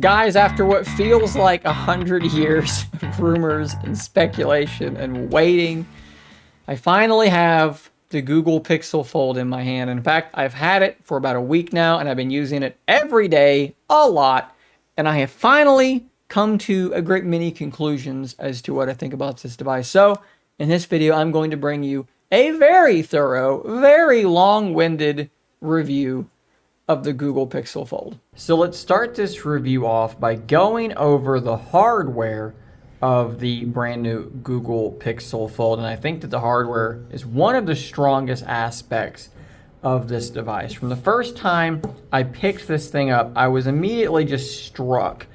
Guys, after what feels like 100 years of rumors and speculation and waiting, I finally have the Google Pixel Fold in my hand. In fact, I've had it for about a week now, and I've been using it every day, a lot, and I have finally come to a great many conclusions as to what I think about this device. So, in this video, I'm going to bring you a very thorough, very long-winded review of the Google Pixel Fold. So let's start this review off by going over the hardware of the brand new Google Pixel Fold. And I think that the hardware is one of the strongest aspects of this device. From the first time I picked this thing up, I was immediately just struck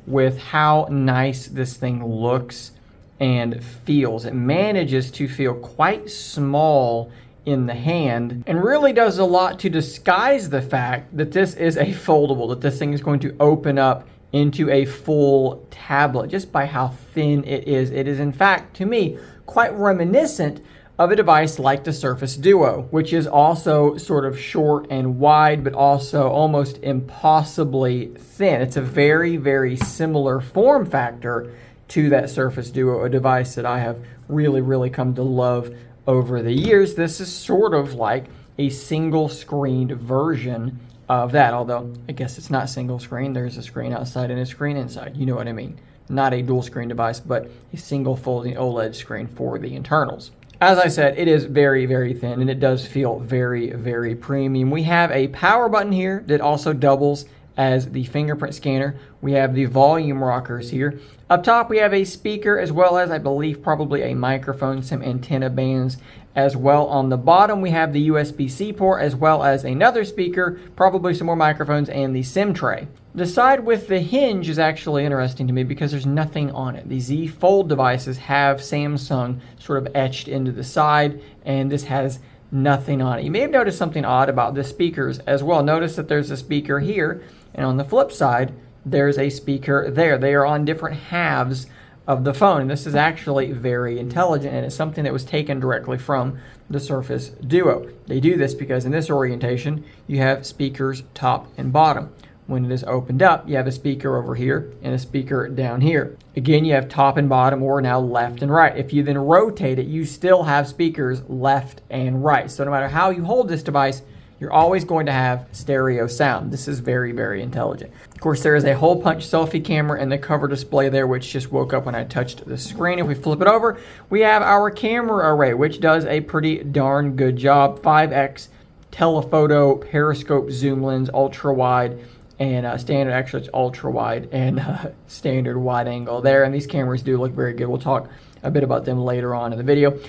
with how nice this thing looks and feels. It manages to feel quite small in the hand and really does a lot to disguise the fact that this is a foldable, that this thing is going to open up into a full tablet just by how thin it is. It is in fact, to me, quite reminiscent of a device like the Surface Duo, which is also sort of short and wide, but also almost impossibly thin. It's a very, very similar form factor to that Surface Duo, a device that I have really come to love over the years. This is sort of like a single screened version of that, although I guess it's not single screen. There's a screen outside and a screen inside. You know what I mean. Not a dual screen device, but a single folding OLED screen for the internals. As I said, it is very thin, and it does feel very premium. We have a power button here that also doubles as the fingerprint scanner. We have the volume rockers here. Up top, we have a speaker as well as, I believe, probably a microphone, some antenna bands as well. On the bottom, we have the USB-C port as well as another speaker, probably some more microphones, and the SIM tray. The side with the hinge is actually interesting to me because there's nothing on it. The Z Fold devices have Samsung sort of etched into the side, and this has nothing on it. You may have noticed something odd about the speakers as well. Notice that there's a speaker here, and on the flip side, there's a speaker there. They are on different halves of the phone. And this is actually very intelligent, and it's something that was taken directly from the Surface Duo. They do this because in this orientation, you have speakers top and bottom. When it is opened up, you have a speaker over here and a speaker down here. Again, you have top and bottom, or now left and right. If you then rotate it, you still have speakers left and right. So no matter how you hold this device, you're always going to have stereo sound. This is very intelligent. Of course, there is a hole punch selfie camera in the cover display there, which just woke up when I touched the screen. If we flip it over, we have our camera array, which does a pretty darn good job. 5x telephoto, periscope zoom lens, ultra wide, and standard, actually it's ultra wide, and standard wide angle there. And these cameras do look very good. We'll talk a bit about them later on in the video.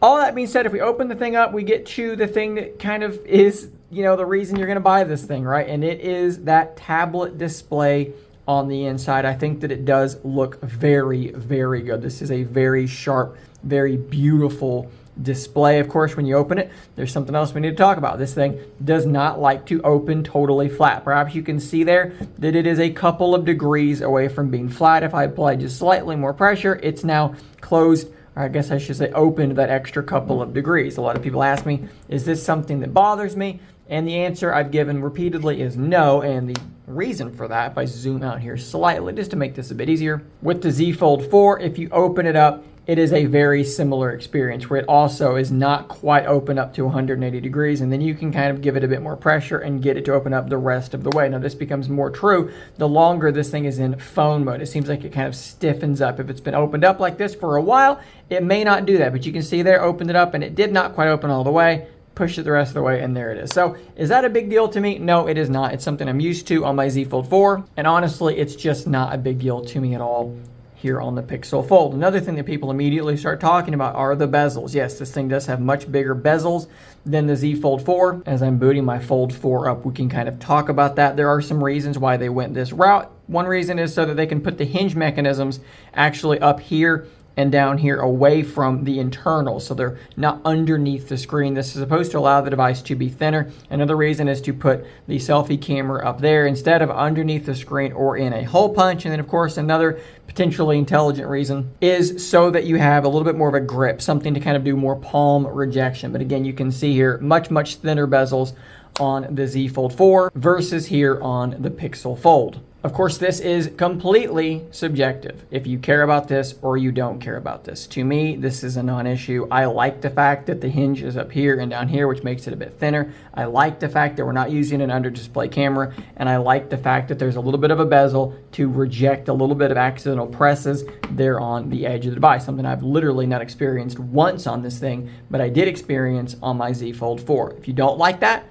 All that being said, if we open the thing up, we get to the thing that kind of is, you know, the reason you're going to buy this thing, right? And it is that tablet display on the inside. I think that it does look very good. This is a very sharp, very beautiful display. Of course, when you open it, there's something else we need to talk about. This thing does not like to open totally flat. Perhaps you can see there that it is a couple of degrees away from being flat. If I apply just slightly more pressure, it's now closed, or I guess I should say opened that extra couple of degrees. A lot of people ask me, is this something that bothers me? And the answer I've given repeatedly is no, and the reason for that, if I zoom out here slightly just to make this a bit easier, with the Z Fold 4, if you open it up, it is a very similar experience where it also is not quite open up to 180 degrees, and then you can kind of give it a bit more pressure and get it to open up the rest of the way. Now, this becomes more true the longer this thing is in phone mode. It seems like it kind of stiffens up. If it's been opened up like this for a while, it may not do that, but you can see there, opened it up, and it did not quite open all the way. Push it the rest of the way, and there it is. So is that a big deal to me? No, it is not. It's something I'm used to on my Z Fold 4, and honestly, it's just not a big deal to me at all here on the Pixel Fold. Another thing that people immediately start talking about are the bezels. Yes, this thing does have much bigger bezels than the Z Fold 4. As I'm booting my Fold 4 up, we can kind of talk about that. There are some reasons why they went this route. One reason is so that they can put the hinge mechanisms actually up here and down here away from the internals, so they're not underneath the screen. This is supposed to allow the device to be thinner. Another reason is to put the selfie camera up there instead of underneath the screen or in a hole punch. And then, of course, another potentially intelligent reason is so that you have a little bit more of a grip, something to kind of do more palm rejection. But again, you can see here much thinner bezels on the Z Fold 4 versus here on the Pixel Fold. Of course, this is completely subjective if you care about this or you don't care about this. To me, this is a non-issue. I like the fact that the hinge is up here and down here, which makes it a bit thinner. I like the fact that we're not using an under-display camera, and I like the fact that there's a little bit of a bezel to reject a little bit of accidental presses there on the edge of the device, something I've literally not experienced once on this thing, but I did experience on my Z Fold 4. If you don't like that,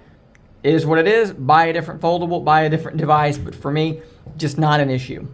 it is what it is. Buy a different foldable, buy a different device, but for me, just not an issue.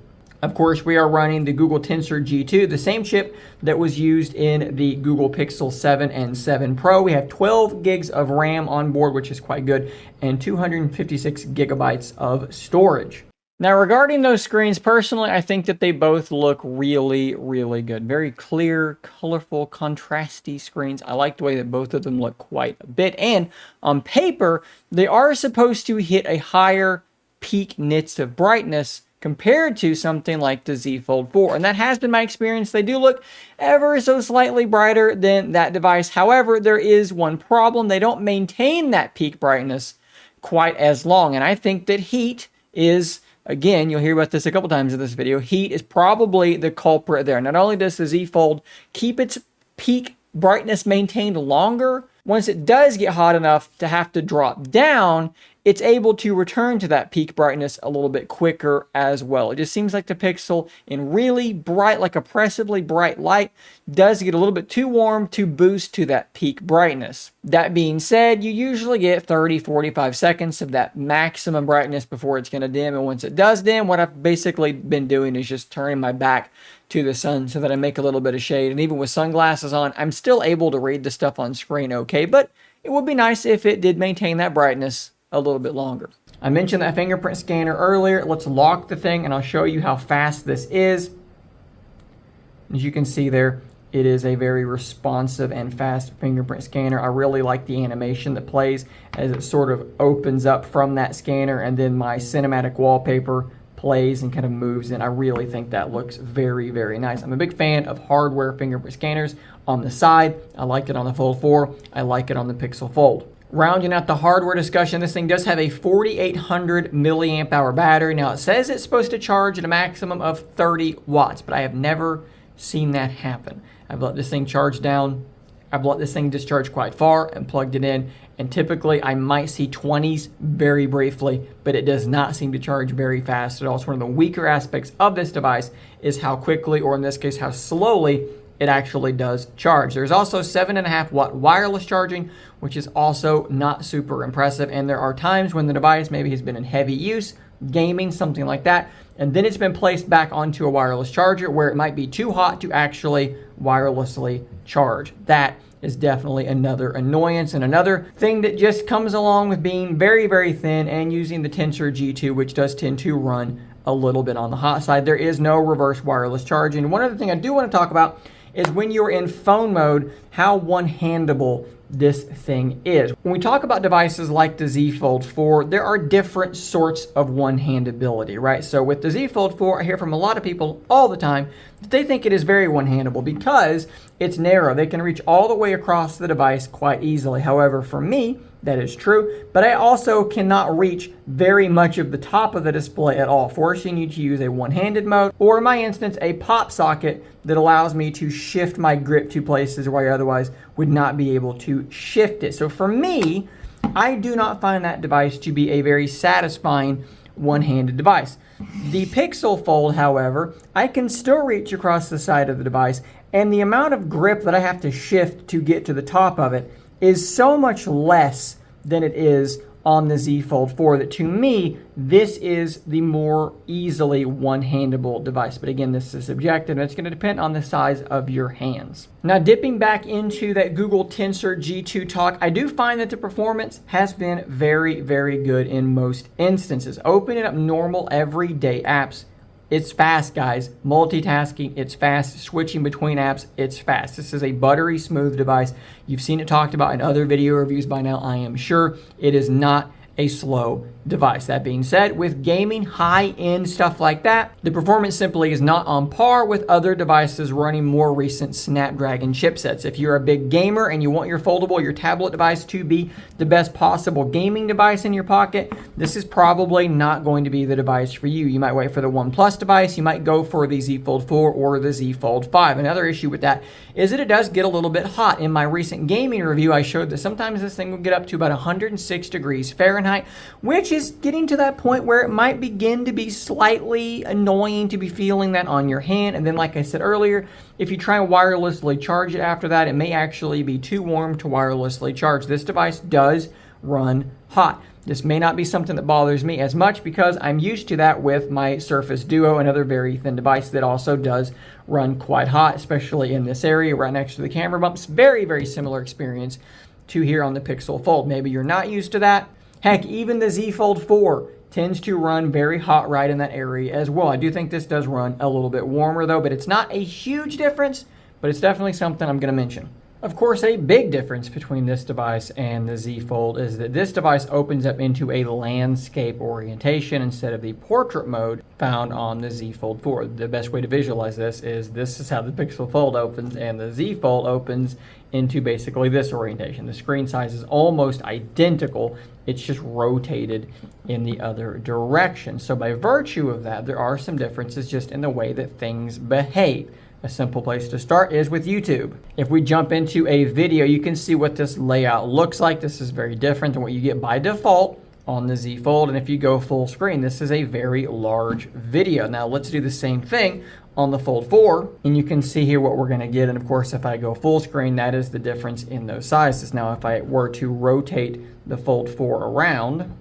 Of course, we are running the Google Tensor G2, the same chip that was used in the Google Pixel 7 and 7 Pro. We have 12 gigs of RAM on board, which is quite good, and 256 gigabytes of storage. Now, regarding those screens, personally, I think that they both look really, really good. Very clear, colorful, contrasty screens. I like the way that both of them look quite a bit. And on paper, they are supposed to hit a higher peak nits of brightness compared to something like the Z Fold 4. And that has been my experience. They do look ever so slightly brighter than that device. However, there is one problem. They don't maintain that peak brightness quite as long. And I think that heat is, again, you'll hear about this a couple times in this video, heat is probably the culprit there. Not only does the Z Fold keep its peak brightness maintained longer, once it does get hot enough to have to drop down, it's able to return to that peak brightness a little bit quicker as well. It just seems like the Pixel, in really bright, like oppressively bright light, does get a little bit too warm to boost to that peak brightness. That being said, you usually get 30, 45 seconds of that maximum brightness before it's going to dim. And once it does dim, what I've basically been doing is just turning my back to the sun so that I make a little bit of shade. And even with sunglasses on, I'm still able to read the stuff on screen okay, but it would be nice if it did maintain that brightness a little bit longer. I mentioned that fingerprint scanner earlier. Let's lock the thing and I'll show you how fast this is. As you can see there, it is a very responsive and fast fingerprint scanner. I really like the animation that plays as it sort of opens up from that scanner and then my cinematic wallpaper plays and kind of moves in. I really think that looks very, very nice. I'm a big fan of hardware fingerprint scanners on the side. I like it on the Fold 4. I like it on the Pixel Fold. Rounding out the hardware discussion, this thing does have a 4,800 milliamp hour battery. Now it says it's supposed to charge at a maximum of 30 watts, but I have never seen that happen. I've let this thing charge down. I've let this thing discharge quite far and plugged it in. And typically I might see 20s very briefly, but it does not seem to charge very fast at all. It's one of the weaker aspects of this device is how quickly, or in this case, how slowly it actually does charge. There's also 7.5 watt wireless charging, which is also not super impressive. And there are times when the device maybe has been in heavy use, gaming, something like that, and then it's been placed back onto a wireless charger where it might be too hot to actually wirelessly charge. That is definitely another annoyance and another thing that just comes along with being very, very thin and using the Tensor G2, which does tend to run a little bit on the hot side. There is no reverse wireless charging. One other thing I do want to talk about is when you're in phone mode, how one-handable this thing is. When we talk about devices like the Z Fold 4, there are different sorts of one-handability, right? So with the Z Fold 4, I hear from a lot of people all the time that they think it is very one-handable because it's narrow. They can reach all the way across the device quite easily. However, for me, that is true, but I also cannot reach very much of the top of the display at all, forcing you to use a one-handed mode, or in my instance, a pop socket that allows me to shift my grip to places where I otherwise would not be able to shift it. So for me, I do not find that device to be a very satisfying one-handed device. The Pixel Fold, however, I can still reach across the side of the device, and the amount of grip that I have to shift to get to the top of it is so much less than it is on the Z Fold 4 that to me, this is the more easily one-handable device. But again, this is subjective and it's going to depend on the size of your hands. Now, dipping back into that Google Tensor G2 talk, I do find that the performance has been very, very good in most instances. Opening up normal everyday apps, it's fast, guys. Multitasking, it's fast. Switching between apps, it's fast. This is a buttery smooth device. You've seen it talked about in other video reviews by now, I am sure. It is not a slow device. That being said, with gaming, high-end stuff like that, the performance simply is not on par with other devices running more recent Snapdragon chipsets. If you're a big gamer and you want your foldable, your tablet device to be the best possible gaming device in your pocket, this is probably not going to be the device for you. You might wait for the OnePlus device, you might go for the Z Fold 4 or the Z Fold 5. Another issue with that is that it does get a little bit hot. In my recent gaming review, I showed that sometimes this thing will get up to about 106 degrees Fahrenheit, which is getting to that point where it might begin to be slightly annoying to be feeling that on your hand. And then, like I said earlier, if you try and wirelessly charge it after that, it may actually be too warm to wirelessly charge. This device does run hot. This may not be something that bothers me as much because I'm used to that with my Surface Duo, another very thin device that also does run quite hot, especially in this area right next to the camera bumps. Very, very similar experience to here on the Pixel Fold. Maybe you're not used to that. Heck, even the Z Fold 4 tends to run very hot right in that area as well. I do think this does run a little bit warmer though, but it's not a huge difference, but it's definitely something I'm going to mention. Of course, a big difference between this device and the Z Fold is that this device opens up into a landscape orientation instead of the portrait mode found on the Z Fold 4. The best way to visualize this is how the Pixel Fold opens, and the Z Fold opens into basically this orientation. The screen size is almost identical. It's just rotated in the other direction. So by virtue of that, there are some differences just in the way that things behave. A simple place to start is with YouTube. If we jump into a video, you can see what this layout looks like. This is very different than what you get by default on the Z Fold. And if you go full screen, this is a very large video. Now let's do the same thing on the Fold 4, and you can see here what we're gonna get. And of course, if I go full screen, that is the difference in those sizes. Now, if I were to rotate the Fold 4 around,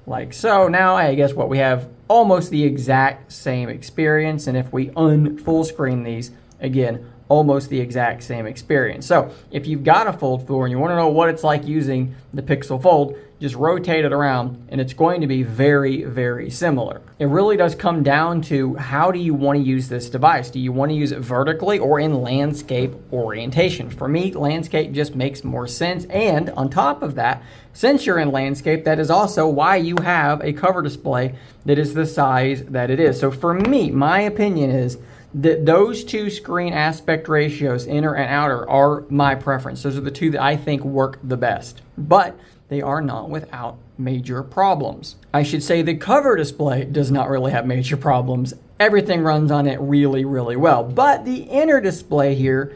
like so, now, hey, guess what? We have almost the exact same experience. And if we full screen these, again, almost the exact same experience. So if you've got a Fold 4 and you want to know what it's like using the Pixel Fold, just rotate it around and it's going to be very, very similar. It really does come down to how do you want to use this device? Do you want to use it vertically or in landscape orientation? For me, landscape just makes more sense. And on top of that, since you're in landscape, that is also why you have a cover display that is the size that it is. So for me, my opinion is that those two screen aspect ratios, inner and outer, are my preference. Those are the two that I think work the best. But they are not without major problems. I should say the cover display does not really have major problems. Everything runs on it really, really well. But the inner display here,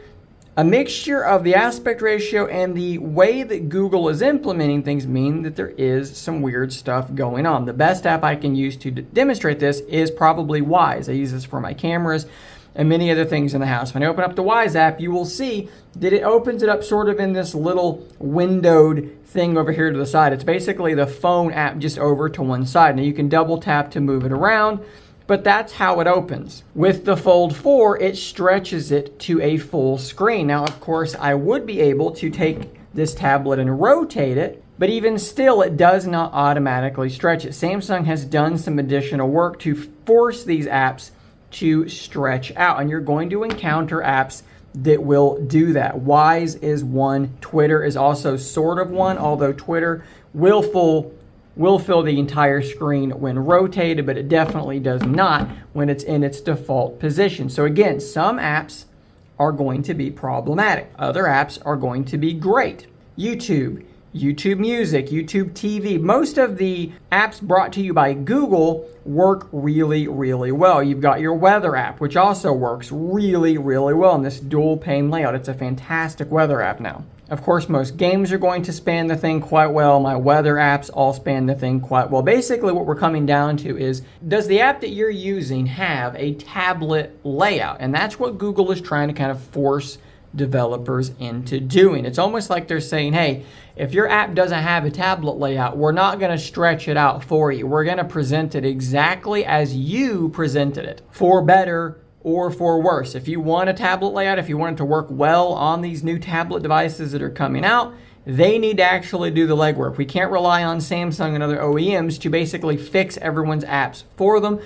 a mixture of the aspect ratio and the way that Google is implementing things mean that there is some weird stuff going on. The best app I can use to demonstrate this is probably Wise. I use this for my cameras and many other things in the house. When I open up the Wise app, you will see that it opens it up sort of in this little windowed thing over here to the side. It's basically the phone app just over to one side. Now you can double tap to move it around, but that's how it opens. With the Fold 4, it stretches it to a full screen. Now, of course, I would be able to take this tablet and rotate it, but even still, it does not automatically stretch it. Samsung has done some additional work to force these apps to stretch out, and you're going to encounter apps that will do that. Wise is one. Twitter is also sort of one, although Twitter will fill the entire screen when rotated, but it definitely does not when it's in its default position. So again, some apps are going to be problematic. Other apps are going to be great. YouTube Music, YouTube TV, most of the apps brought to you by Google work really, really well. You've got your weather app, which also works really, really well in this dual pane layout. It's a fantastic weather app now. Of course, most games are going to span the thing quite well. My weather apps all span the thing quite well. Basically, what we're coming down to is, does the app that you're using have a tablet layout? And that's what Google is trying to kind of force developers into doing. It's almost like they're saying, hey, if your app doesn't have a tablet layout, we're not going to stretch it out for you. We're going to present it exactly as you presented it, for better or for worse. If you want a tablet layout, if you want it to work well on these new tablet devices that are coming out, they need to actually do the legwork. We can't rely on Samsung and other OEMs to basically fix everyone's apps for them.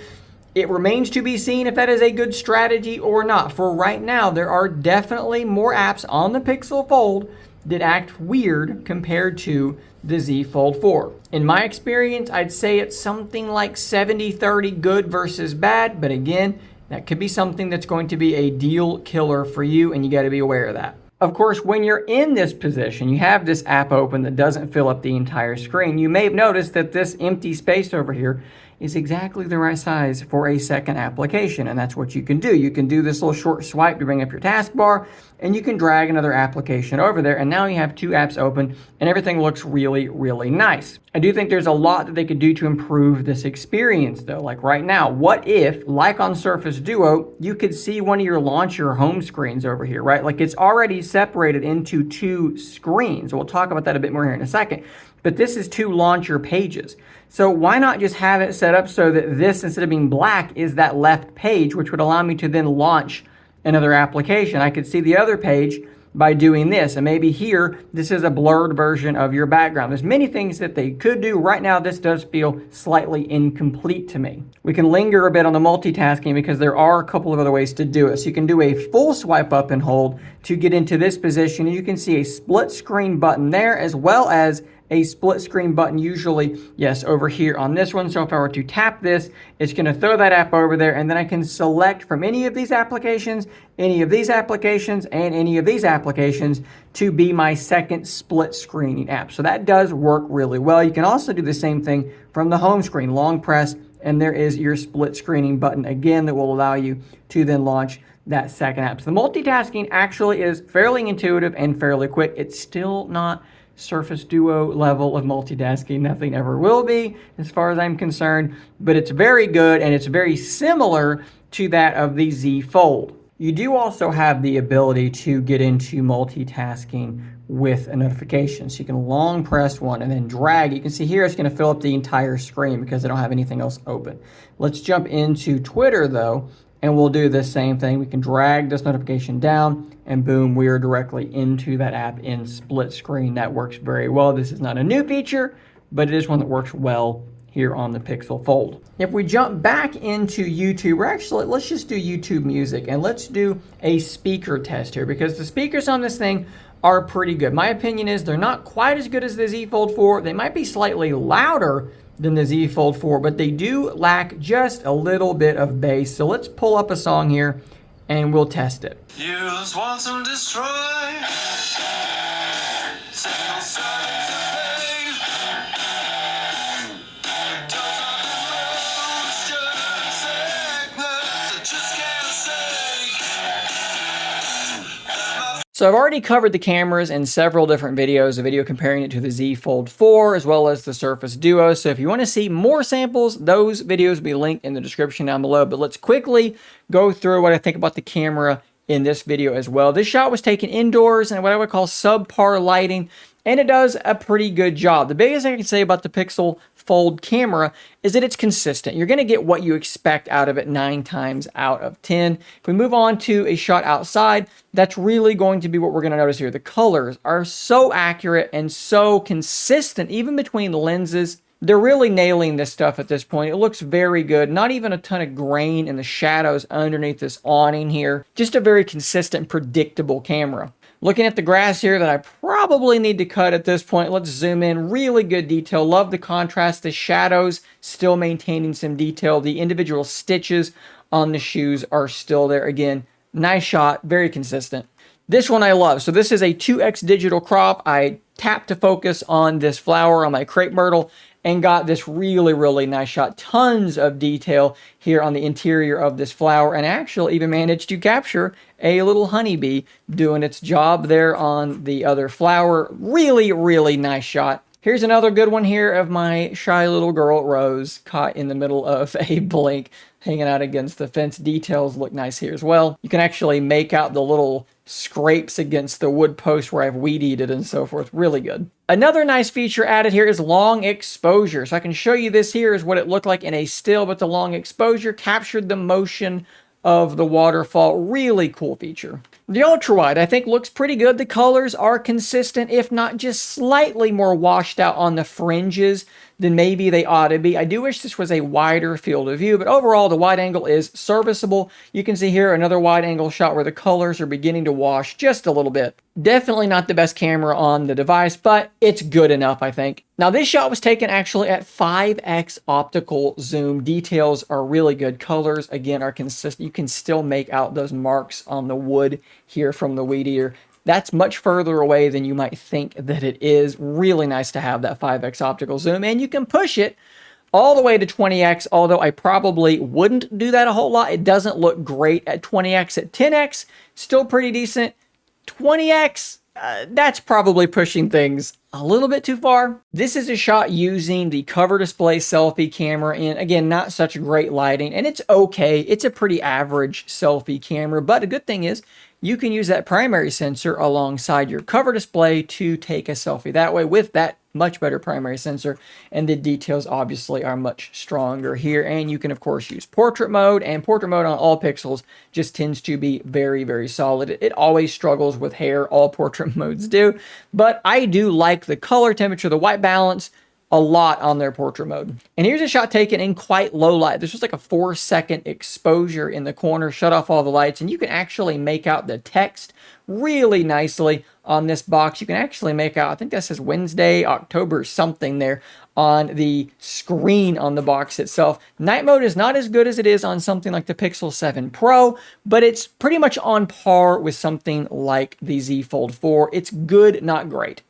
It remains to be seen if that is a good strategy or not. For right now, there are definitely more apps on the Pixel Fold that act weird compared to the Z Fold 4. In my experience, I'd say it's something like 70-30 good versus bad, but again, that could be something that's going to be a deal killer for you, and you got to be aware of that. Of course, when you're in this position, you have this app open that doesn't fill up the entire screen. You may have noticed that this empty space over here is exactly the right size for a second application, and that's what you can do. You can do this little short swipe to bring up your taskbar, and you can drag another application over there, and now you have two apps open, and everything looks really, really nice. I do think there's a lot that they could do to improve this experience, though. Like right now, what if, like on Surface Duo, you could see one of your launcher home screens over here, right? Like it's already separated into two screens. We'll talk about that a bit more here in a second. But this is two launcher pages. So why not just have it set up so that this, instead of being black, is that left page, which would allow me to then launch another application. I could see the other page by doing this. And maybe here, this is a blurred version of your background. There's many things that they could do. Right now, this does feel slightly incomplete to me. We can linger a bit on the multitasking because there are a couple of other ways to do it. So you can do a full swipe up and hold to get into this position. You can see a split screen button there, as well as a split screen button usually, yes, over here on this one. So if I were to tap this, it's going to throw that app over there, and then I can select from any of these applications, any of these applications, and any of these applications to be my second split screening app. So that does work really well. You can also do the same thing from the home screen. Long press, and there is your split screening button again that will allow you to then launch that second app. So the multitasking actually is fairly intuitive and fairly quick. It's still not Surface Duo level of multitasking. Nothing ever will be, as far as I'm concerned, but it's very good, and it's very similar to that of the Z Fold. You do also have the ability to get into multitasking with a notification. So you can long press one and then drag. You can see here it's going to fill up the entire screen because I don't have anything else open. Let's jump into Twitter though, and we'll do the same thing. We can drag this notification down, and boom, we are directly into that app in split screen. That works very well. This is not a new feature, but it is one that works well here on the Pixel Fold. If we jump back into YouTube, let's just do YouTube music, and let's do a speaker test here, because the speakers on this thing are pretty good. My opinion is they're not quite as good as the Z Fold 4. They might be slightly louder than the Z Fold 4, but they do lack just a little bit of bass. So let's pull up a song here and we'll test it. Use, want to destroy. So I've already covered the cameras in several different videos, a video comparing it to the Z Fold 4 as well as the Surface Duo. So if you want to see more samples, those videos will be linked in the description down below. But let's quickly go through what I think about the camera in this video as well. This shot was taken indoors in what I would call subpar lighting, and it does a pretty good job. The biggest thing I can say about the Pixel Fold camera is that it's consistent. You're going to get what you expect out of it 9 times out of 10. If we move on to a shot outside, that's really going to be what we're going to notice here. The colors are so accurate and so consistent, even between lenses. They're really nailing this stuff at this point. It looks very good. Not even a ton of grain in the shadows underneath this awning here. Just a very consistent, predictable camera. Looking at the grass here that I probably need to cut at this point. Let's zoom in. Really good detail. Love the contrast. The shadows still maintaining some detail. The individual stitches on the shoes are still there. Again, nice shot. Very consistent. This one I love. So this is a 2x digital crop. I tapped to focus on this flower on my crepe myrtle and got this really, really nice shot. Tons of detail here on the interior of this flower, and actually even managed to capture a little honeybee doing its job there on the other flower. Really, really nice shot. Here's another good one here of my shy little girl, Rose, caught in the middle of a blink, hanging out against the fence. Details look nice here as well. You can actually make out the little scrapes against the wood post where I've weed eated and so forth. Really good. Another nice feature added here is long exposure. So I can show you this here is what it looked like in a still, but the long exposure captured the motion of the waterfall. Really cool feature. The ultra wide I think looks pretty good. The colors are consistent, if not just slightly more washed out on the fringes than maybe they ought to be. I do wish this was a wider field of view, but overall the wide angle is serviceable. You can see here another wide angle shot where the colors are beginning to wash just a little bit. Definitely not the best camera on the device, but it's good enough, I think. Now this shot was taken actually at 5x optical zoom. Details are really good. Colors, again, are consistent. You can still make out those marks on the wood here from the weed eater. That's much further away than you might think that it is. Really nice to have that 5x optical zoom, and you can push it all the way to 20x, although I probably wouldn't do that a whole lot. It doesn't look great at 20x. At 10x, still pretty decent. 20x, that's probably pushing things a little bit too far. This is a shot using the cover display selfie camera in, again, not such great lighting, and it's okay. It's a pretty average selfie camera, but a good thing is you can use that primary sensor alongside your cover display to take a selfie that way with that much better primary sensor, and the details obviously are much stronger here. And you can of course use portrait mode, and portrait mode on all pixels just tends to be very, very solid. It always struggles with hair, all portrait modes do, but I do like the color temperature, the white balance, a lot on their portrait mode. And here's a shot taken in quite low light. This was like a 4-second exposure in the corner, shut off all the lights, and you can actually make out the text really nicely on this box. You can actually make out, I think that says Wednesday, October something there on the screen on the box itself. Night mode is not as good as it is on something like the Pixel 7 Pro, but it's pretty much on par with something like the Z Fold 4. It's good, not great.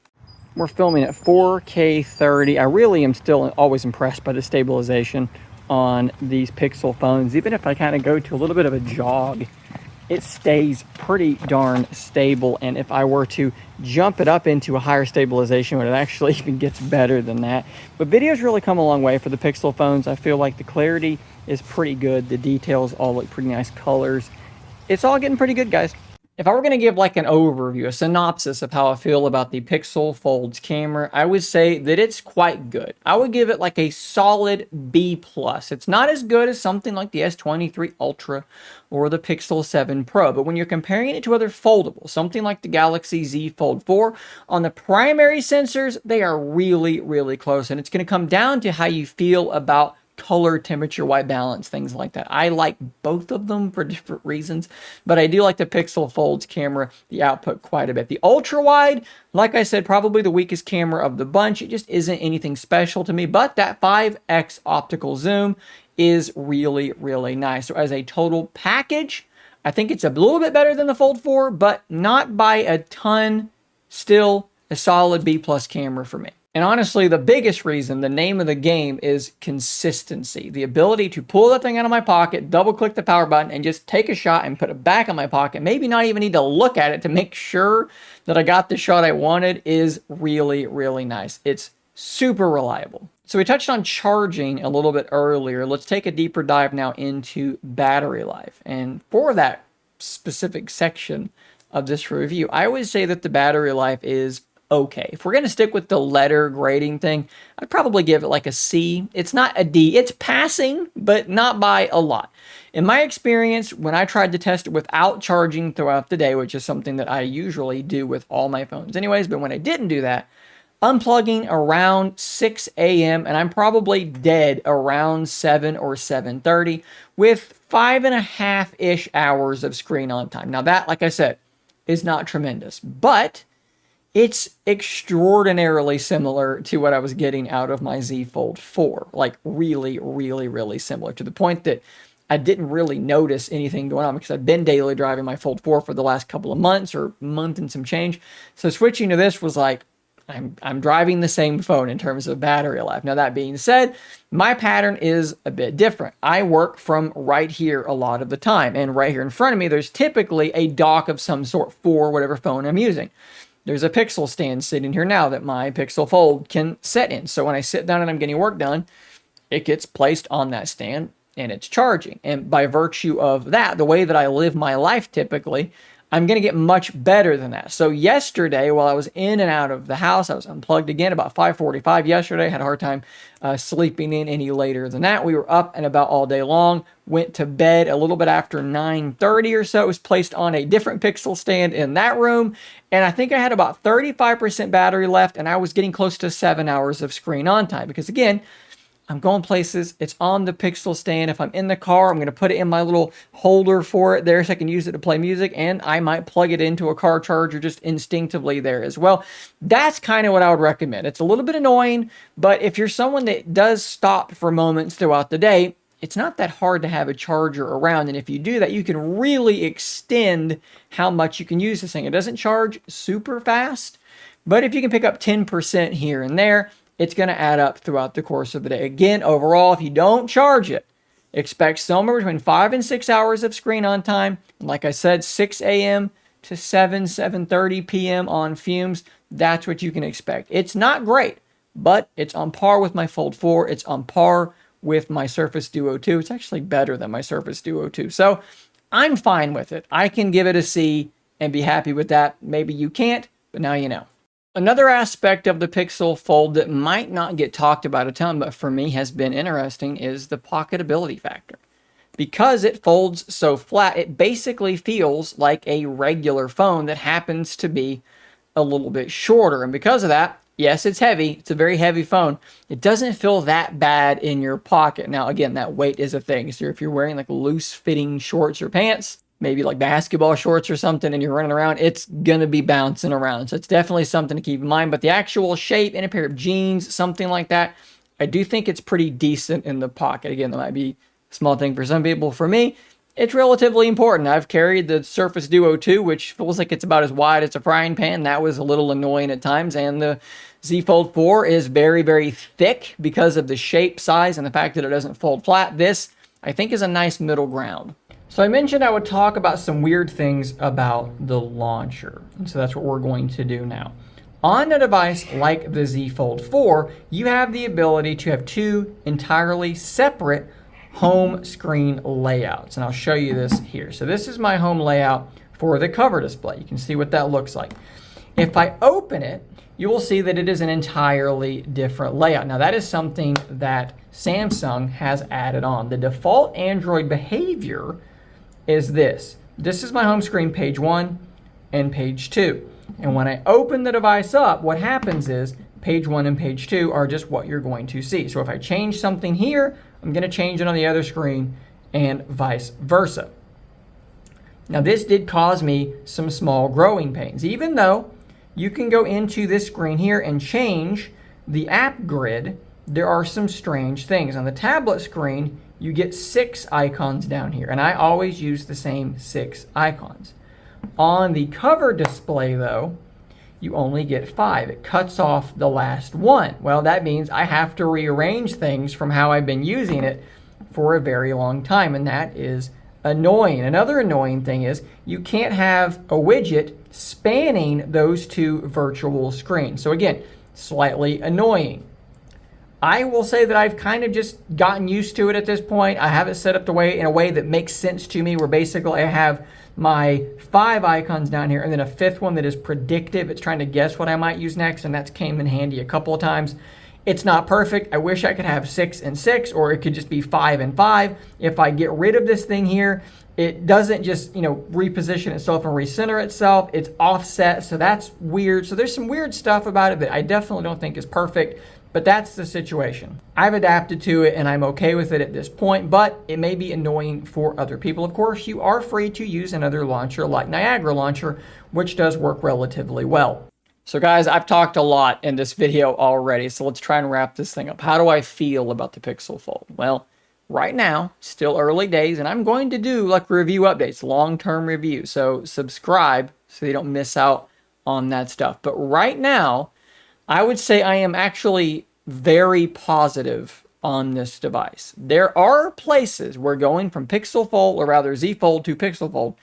We're filming at 4K 30. I really am still always impressed by the stabilization on these Pixel phones. Even if I kind of go to a little bit of a jog, it stays pretty darn stable. And if I were to jump it up into a higher stabilization, it actually even gets better than that. But video's really come a long way for the Pixel phones. I feel like the clarity is pretty good. The details all look pretty nice. Colors. It's all getting pretty good, guys. If I were going to give like an overview, a synopsis of how I feel about the Pixel Fold's camera, I would say that it's quite good. I would give it like a solid B+. It's not as good as something like the S23 Ultra or the Pixel 7 Pro, but when you're comparing it to other foldables, something like the Galaxy Z Fold 4, on the primary sensors, they are really, really close. And it's going to come down to how you feel about color, temperature, white balance, things like that. I like both of them for different reasons, but I do like the Pixel Fold's camera, the output, quite a bit. The ultra wide, like I said, probably the weakest camera of the bunch. It just isn't anything special to me, but that 5x optical zoom is really, really nice. So as a total package, I think it's a little bit better than the Fold 4, but not by a ton. Still a solid B+ camera for me. And honestly, the biggest reason, the name of the game, is consistency. The ability to pull that thing out of my pocket, double click the power button, and just take a shot and put it back in my pocket. Maybe not even need to look at it to make sure that I got the shot I wanted is really, really nice. It's super reliable. So we touched on charging a little bit earlier. Let's take a deeper dive now into battery life. And for that specific section of this review, I would say that the battery life is okay. If we're going to stick with the letter grading thing, I'd probably give it like a C. It's not a D. It's passing, but not by a lot. In my experience, when I tried to test it without charging throughout the day, which is something that I usually do with all my phones anyways, but when I didn't do that, unplugging around 6 a.m. and I'm probably dead around 7 or 7:30 with 5.5-ish hours of screen on time. Now that, like I said, is not tremendous, but it's extraordinarily similar to what I was getting out of my Z Fold 4. Like really, really, really similar, to the point that I didn't really notice anything going on because I've been daily driving my Fold 4 for the last couple of months, or month and some change. So switching to this was like, I'm driving the same phone in terms of battery life. Now that being said, my pattern is a bit different. I work from right here a lot of the time, and right here in front of me, there's typically a dock of some sort for whatever phone I'm using. There's a Pixel stand sitting here now that my Pixel Fold can sit in. So when I sit down and I'm getting work done, it gets placed on that stand and it's charging. And by virtue of that, the way that I live my life typically, I'm going to get much better than that. So yesterday, while I was in and out of the house, I was unplugged again about 5:45 yesterday. Had a hard time sleeping in any later than that. We were up and about all day long. Went to bed a little bit after 9:30 or so. It was placed on a different Pixel stand in that room. And I think I had about 35% battery left, and I was getting close to 7 hours of screen on time. Because again, I'm going places. It's on the Pixel stand. If I'm in the car, I'm going to put it in my little holder for it there so I can use it to play music. And I might plug it into a car charger just instinctively there as well. That's kind of what I would recommend. It's a little bit annoying, but if you're someone that does stop for moments throughout the day, it's not that hard to have a charger around. And if you do that, you can really extend how much you can use this thing. It doesn't charge super fast, but if you can pick up 10% here and there, it's going to add up throughout the course of the day. Again, overall, if you don't charge it, expect somewhere between 5 and 6 hours of screen on time. And like I said, 6 a.m. to 7:30 p.m. on fumes. That's what you can expect. It's not great, but it's on par with my Fold 4. It's on par with my Surface Duo 2. It's actually better than my Surface Duo 2. So I'm fine with it. I can give it a C and be happy with that. Maybe you can't, but now you know. Another aspect of the Pixel Fold that might not get talked about a ton, but for me has been interesting, is the pocketability factor. Because it folds so flat, it basically feels like a regular phone that happens to be a little bit shorter. And because of that, yes, it's heavy. It's a very heavy phone. It doesn't feel that bad in your pocket. Now, again, that weight is a thing. So if you're wearing like loose-fitting shorts or pants, maybe like basketball shorts or something, and you're running around, it's going to be bouncing around. So it's definitely something to keep in mind. But the actual shape in a pair of jeans, something like that, I do think it's pretty decent in the pocket. Again, that might be a small thing for some people. For me, it's relatively important. I've carried the Surface Duo 2, which feels like it's about as wide as a frying pan. That was a little annoying at times. And the Z Fold 4 is very, very thick because of the shape, size, and the fact that it doesn't fold flat. This, I think, is a nice middle ground. So I mentioned I would talk about some weird things about the launcher. And so that's what we're going to do now. On a device like the Z Fold 4, you have the ability to have two entirely separate home screen layouts. And I'll show you this here. So this is my home layout for the cover display. You can see what that looks like. If I open it, you will see that it is an entirely different layout. Now that is something that Samsung has added on. The default Android behavior is this. This is my home screen, page 1 and page 2. And when I open the device up, what happens is page 1 and page 2 are just what you're going to see. So if I change something here, I'm going to change it on the other screen and vice versa. Now this did cause me some small growing pains, even though you can go into this screen here and change the app grid. There are some strange things. On the tablet screen, you get 6 icons down here, and I always use the same 6 icons. On the cover display, though, you only get 5. It cuts off the last one. Well, that means I have to rearrange things from how I've been using it for a very long time, and that is annoying. Another annoying thing is you can't have a widget spanning those two virtual screens. So again, slightly annoying. I will say that I've kind of just gotten used to it at this point. I have it set up in a way that makes sense to me, where basically I have my 5 icons down here and then a 5th one that is predictive. It's trying to guess what I might use next, and that's came in handy a couple of times. It's not perfect. I wish I could have 6 and 6, or it could just be 5 and 5. If I get rid of this thing here, it doesn't just, reposition itself and recenter itself. It's offset, so that's weird. So there's some weird stuff about it that I definitely don't think is perfect, but that's the situation. I've adapted to it and I'm okay with it at this point, but it may be annoying for other people. Of course, you are free to use another launcher like Niagara Launcher, which does work relatively well. So guys, I've talked a lot in this video already, so let's try and wrap this thing up. How do I feel about the Pixel Fold? Well, right now, still early days, and I'm going to do like review updates, long-term review. So subscribe so you don't miss out on that stuff. But right now, I would say I am actually very positive on this device. There are places where going from Pixel Fold, or rather Z Fold to Pixel Fold,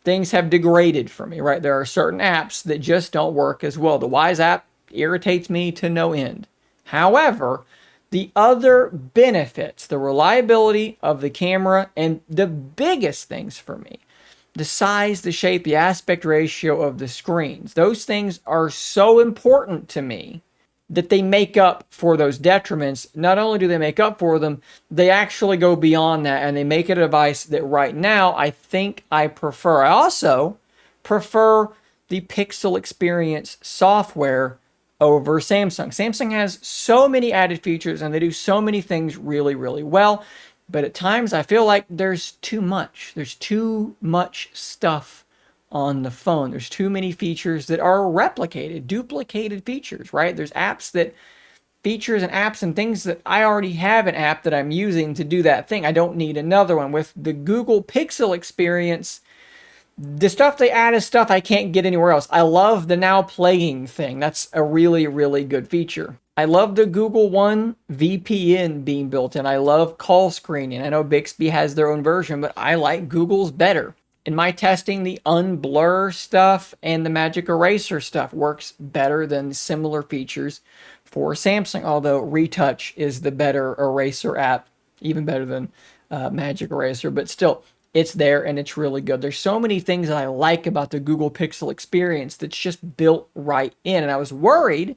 things have degraded for me, right? There are certain apps that just don't work as well. The Wise app irritates me to no end. However, the other benefits, the reliability of the camera, and the biggest things for me the size, the shape, the aspect ratio of the screens. Those things are so important to me that they make up for those detriments. Not only do they make up for them, they actually go beyond that, and they make it a device that right now I think I prefer. I also prefer the Pixel Experience software over Samsung. Samsung has so many added features and they do so many things really, really well. But at times I feel like there's too much. There's too much stuff on the phone. There's too many features that are replicated, duplicated features, right? There's features and apps and things that I already have an app that I'm using to do that thing. I don't need another one. With the Google Pixel Experience, the stuff they add is stuff I can't get anywhere else. I love the now playing thing. That's a really, really good feature. I love the Google One VPN being built in. I love call screening. I know Bixby has their own version, but I like Google's better. In my testing, the unblur stuff and the magic eraser stuff works better than similar features for Samsung, although Retouch is the better eraser app, even better than Magic Eraser, but still, it's there and it's really good. There's so many things that I like about the Google Pixel Experience that's just built right in, and I was worried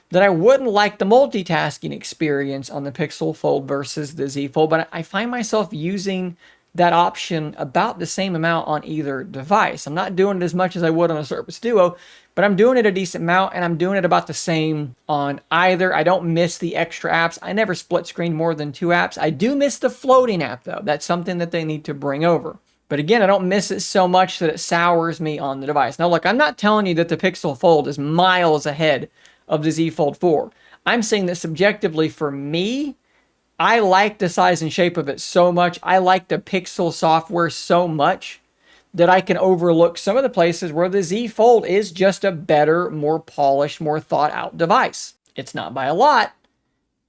that I wouldn't like the multitasking experience on the Pixel Fold versus the Z Fold, but I find myself using that option about the same amount on either device. I'm not doing it as much as I would on a Surface Duo, but I'm doing it a decent amount, and I'm doing it about the same on either. I don't miss the extra apps. I never split screen more than 2 apps. I do miss the floating app, though. That's something that they need to bring over. But again, I don't miss it so much that it sours me on the device. Now, look, I'm not telling you that the Pixel Fold is miles ahead of the Z Fold 4. I'm saying that subjectively for me, I like the size and shape of it so much. I like the Pixel software so much that I can overlook some of the places where the Z Fold is just a better, more polished, more thought out device. It's not by a lot,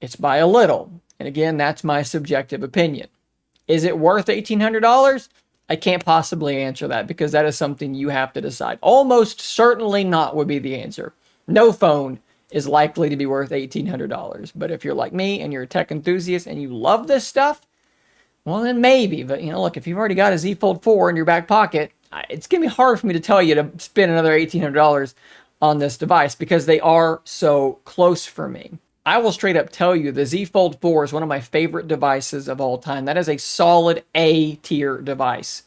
it's by a little. And again, that's my subjective opinion. Is it worth $1,800? I can't possibly answer that because that is something you have to decide. Almost certainly not would be the answer. No phone is likely to be worth $1,800. But if you're like me and you're a tech enthusiast and you love this stuff, well, then maybe. But, look, if you've already got a Z Fold 4 in your back pocket, it's going to be hard for me to tell you to spend another $1,800 on this device because they are so close for me. I will straight up tell you the Z Fold 4 is one of my favorite devices of all time. That is a solid A-tier device.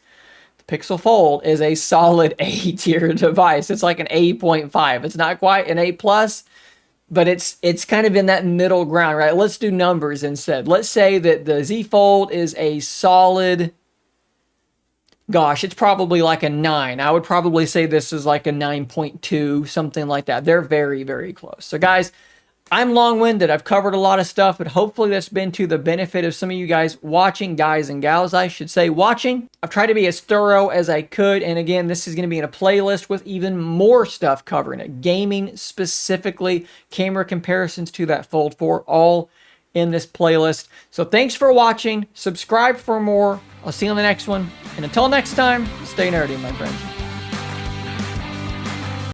The Pixel Fold is a solid A-tier device. It's like an A.5. It's not quite an A+, but it's kind of in that middle ground, right? Let's do numbers instead. Let's say that the Z Fold is a solid, gosh, it's probably like a 9. I would probably say this is like a 9.2, something like that. They're very, very close. So guys, I'm long-winded. I've covered a lot of stuff, but hopefully that's been to the benefit of some of you guys watching, guys and gals, I should say, watching. I've tried to be as thorough as I could, and again, this is going to be in a playlist with even more stuff covering it. Gaming specifically, camera comparisons to that Fold 4, all in this playlist. So thanks for watching. Subscribe for more. I'll see you on the next one. And until next time, stay nerdy, my friends.